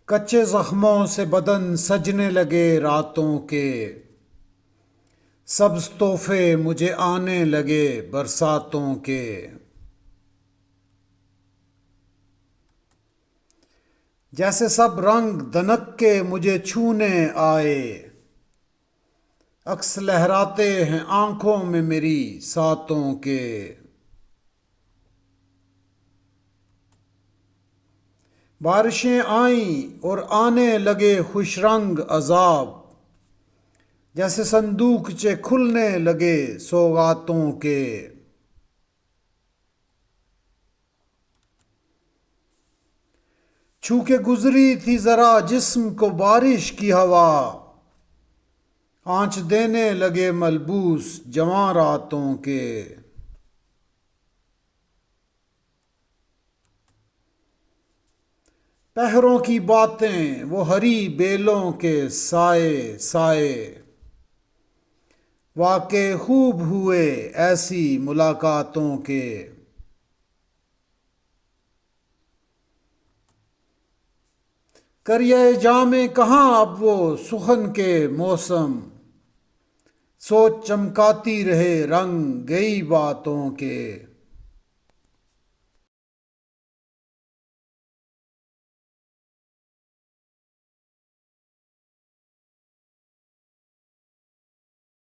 کچے زخموں سے بدن سجنے لگے راتوں کے، سبز تحفے مجھے آنے لگے برساتوں کے۔ جیسے سب رنگ دنک کے مجھے چھونے آئے، عکس لہراتے ہیں آنکھوں میں میری ساتوں کے۔ بارشیں آئیں اور آنے لگے خوش رنگ عذاب، جیسے صندوقچے کھلنے لگے سوغاتوں کے۔ چھو کے گزری تھی ذرا جسم کو بارش کی ہوا، آنچ دینے لگے ملبوس جواں راتوں کے۔ پہروں کی باتیں وہ ہری بیلوں کے سائے سائے، واقع خوب ہوئے ایسی ملاقاتوں کے۔ کریے جامیں کہاں اب وہ سخن کے موسم، سوچ چمکاتی رہے رنگ گئی باتوں کے۔